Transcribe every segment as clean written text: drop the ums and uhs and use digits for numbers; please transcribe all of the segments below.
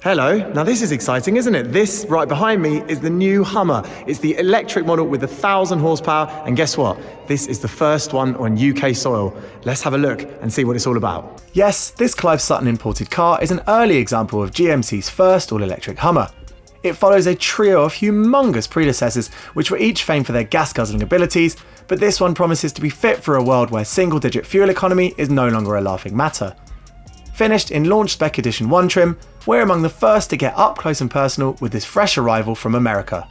Hello, now this is exciting, isn't it? This right behind me is the new Hummer. It's the electric model with 1,000 horsepower, and guess what? This is the first one on UK soil. Let's have a look and see what it's all about. Yes, this Clive Sutton imported car is an early example of GMC's first all-electric Hummer. It follows a trio of humongous predecessors, which were each famed for their gas-guzzling abilities, but this one promises to be fit for a world where single-digit fuel economy is no longer a laughing matter. Finished in Launch Spec Edition 1 trim, we're among the first to get up close and personal with this fresh arrival from America.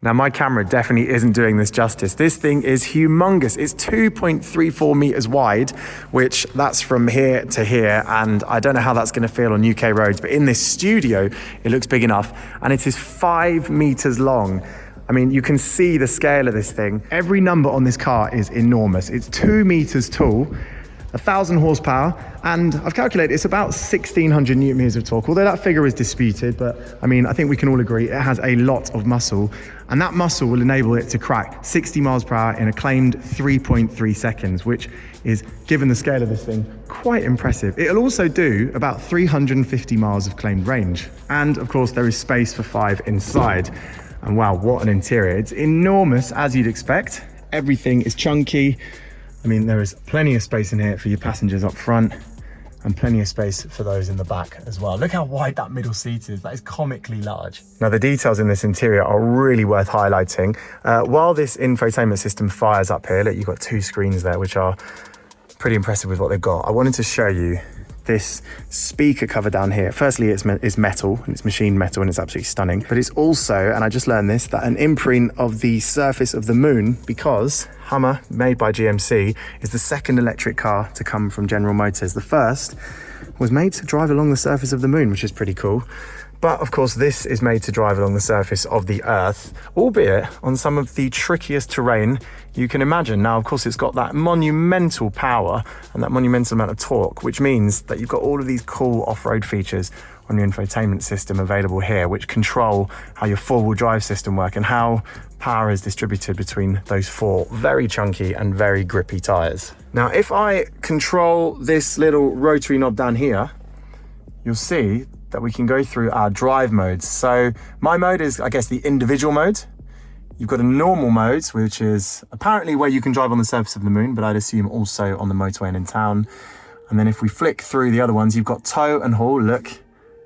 Now my camera definitely isn't doing this justice. This thing is humongous. It's 2.34 meters wide, which that's from here to here. And I don't know how that's going to feel on UK roads, but in this studio, it looks big enough. And it is 5 meters long. I mean, you can see the scale of this thing. Every number on this car is enormous. It's 2 meters tall, 1,000 horsepower, and I've calculated it's about 1,600 newton meters of torque, although that figure is disputed, but I mean, I think we can all agree it has a lot of muscle, and that muscle will enable it to crack 60 miles per hour in a claimed 3.3 seconds, which is, given the scale of this thing, quite impressive. It'll also do about 350 miles of claimed range. And of course, there is space for 5 inside. And wow, what an interior. It's enormous, as you'd expect. Everything is chunky. I mean, there is plenty of space in here for your passengers up front and plenty of space for those in the back as well. Look how wide that middle seat is. That is comically large. Now, the details in this interior are really worth highlighting. While this infotainment system fires up here, look, you've got 2 screens there, which are pretty impressive with what they've got. I wanted to show you this speaker cover down here. Firstly, it's metal, and it's machined metal, and it's absolutely stunning. But it's also, and I just learned this, that an imprint of the surface of the moon, because Hummer, made by GMC, is the second electric car to come from General Motors. The first was made to drive along the surface of the moon, which is pretty cool. But of course, this is made to drive along the surface of the Earth, albeit on some of the trickiest terrain you can imagine. Now, of course, it's got that monumental power and that monumental amount of torque, which means that you've got all of these cool off-road features on your infotainment system available here, which control how your four-wheel drive system works and how power is distributed between those 4 very chunky and very grippy tires. Now, if I control this little rotary knob down here, you'll see that we can go through our drive modes. So my mode is, I guess, the individual mode. You've got a normal mode, which is apparently where you can drive on the surface of the moon, but I'd assume also on the motorway and in town. And then if we flick through the other ones, you've got tow and haul. Look,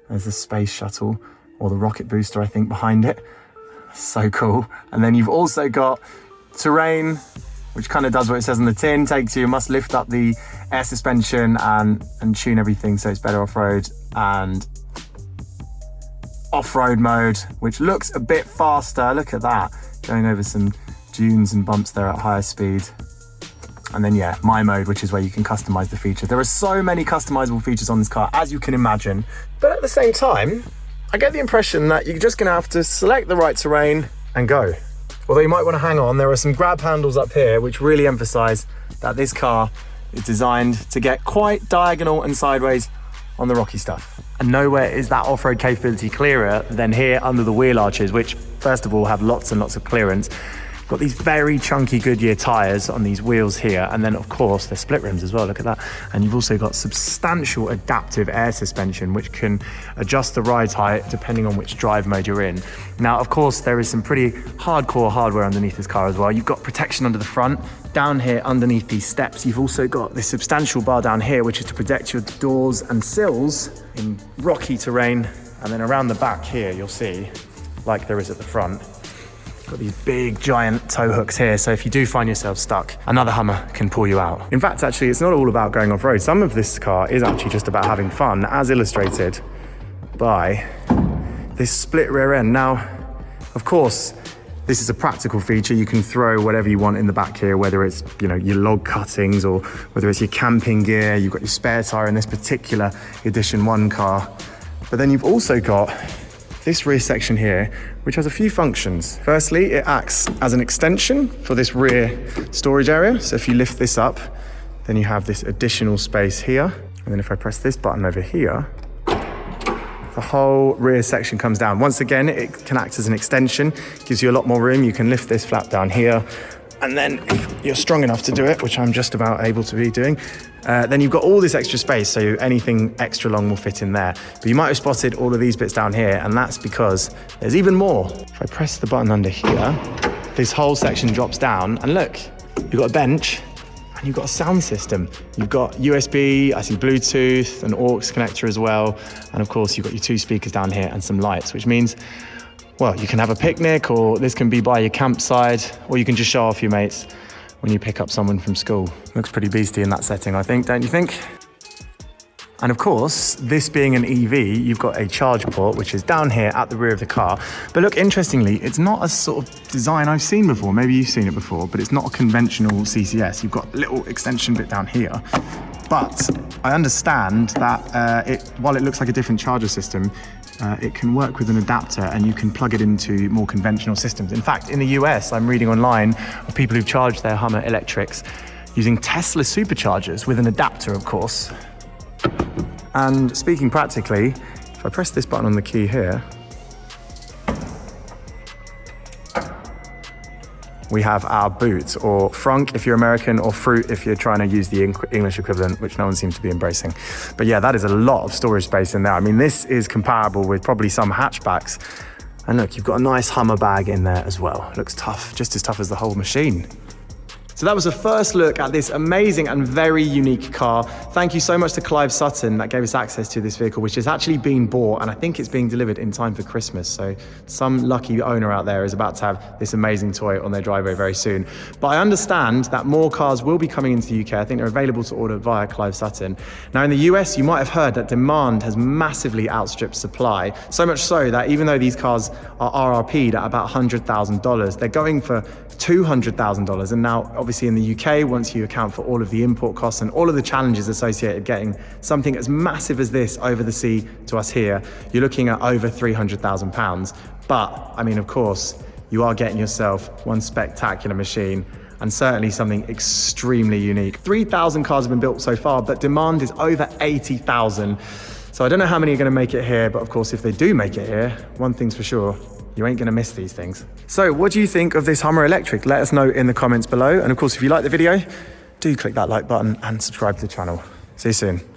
there's the space shuttle, or the rocket booster, I think, behind it. So cool. And then you've also got terrain, which kind of does what it says on the tin, takes you, must lift up the air suspension and tune everything so it's better off-road, and off-road mode, which looks a bit faster. Look at that, going over some dunes and bumps there at higher speed. And then, yeah, my mode, which is where you can customize the features. There are so many customizable features on this car, as you can imagine. But at the same time, I get the impression that you're just gonna have to select the right terrain and go. Although you might want to hang on, there are some grab handles up here which really emphasize that this car is designed to get quite diagonal and sideways on the rocky stuff. And nowhere is that off-road capability clearer than here under the wheel arches, which first of all have lots and lots of clearance. Got these very chunky Goodyear tires on these wheels here, and then of course they're split rims as well, look at that. And you've also got substantial adaptive air suspension, which can adjust the ride height depending on which drive mode you're in. Now, of course, there is some pretty hardcore hardware underneath this car as well. You've got protection under the front. Down here underneath these steps, you've also got this substantial bar down here, which is to protect your doors and sills in rocky terrain. And then around the back here, you'll see, like there is at the front, got these big giant tow hooks here, so if you do find yourself stuck, another Hummer can pull you out. In fact, actually, it's not all about going off-road. Some of this car is actually just about having fun, as illustrated by this split rear end. Now, of course, this is a practical feature. You can throw whatever you want in the back here, whether it's, you know, your log cuttings or whether it's your camping gear. You've got your spare tire in this particular Edition 1 car. But then you've also got this rear section here, which has a few functions. Firstly, it acts as an extension for this rear storage area. So if you lift this up, then you have this additional space here. And then if I press this button over here, the whole rear section comes down. Once again, it can act as an extension, gives you a lot more room. You can lift this flap down here, And then if you're strong enough to do it, which I'm just about able to be doing, then you've got all this extra space, so anything extra long will fit in there. But you might have spotted all of these bits down here, and that's because there's even more. If I press the button under here, this whole section drops down, and look, you've got a bench, and you've got a sound system. You've got USB, I see Bluetooth, an aux connector as well, and of course you've got your 2 speakers down here and some lights, which means, well, you can have a picnic, or this can be by your campsite, or you can just show off your mates when you pick up someone from school. Looks pretty beastie in that setting, I think, don't you think? And of course, this being an EV, you've got a charge port, which is down here at the rear of the car. But look, interestingly, it's not a sort of design I've seen before. Maybe you've seen it before, but it's not a conventional CCS. You've got a little extension bit down here. But I understand that while it looks like a different charger system, it can work with an adapter and you can plug it into more conventional systems. In fact, in the US, I'm reading online of people who've charged their Hummer electrics using Tesla superchargers with an adapter, of course. And speaking practically, if I press this button on the key here, we have our boot, or Frunk if you're American, or Froot if you're trying to use the English equivalent, which no one seems to be embracing. But yeah, that is a lot of storage space in there. I mean, this is comparable with probably some hatchbacks. And look, you've got a nice Hummer bag in there as well. Looks tough, just as tough as the whole machine. So that was a first look at this amazing and very unique car. Thank you so much to Clive Sutton that gave us access to this vehicle, which has actually been bought, and I think it's being delivered in time for Christmas. So some lucky owner out there is about to have this amazing toy on their driveway very soon. But I understand that more cars will be coming into the UK. I think they're available to order via Clive Sutton. Now in the US, you might have heard that demand has massively outstripped supply. So much so that even though these cars are RRP'd at about $100,000, they're going for $200,000. And now obviously in the UK, once you account for all of the import costs and all of the challenges associated getting something as massive as this over the sea to us here, you're looking at over £300,000. But I mean, of course, you are getting yourself one spectacular machine, and certainly something extremely unique. 3,000 cars have been built so far, but demand is over 80,000. So I don't know how many are going to make it here, but of course, if they do make it here, one thing's for sure, you ain't gonna miss these things. So what do you think of this Hummer Electric? Let us know in the comments below. And of course, if you like the video, do click that like button and subscribe to the channel. See you soon.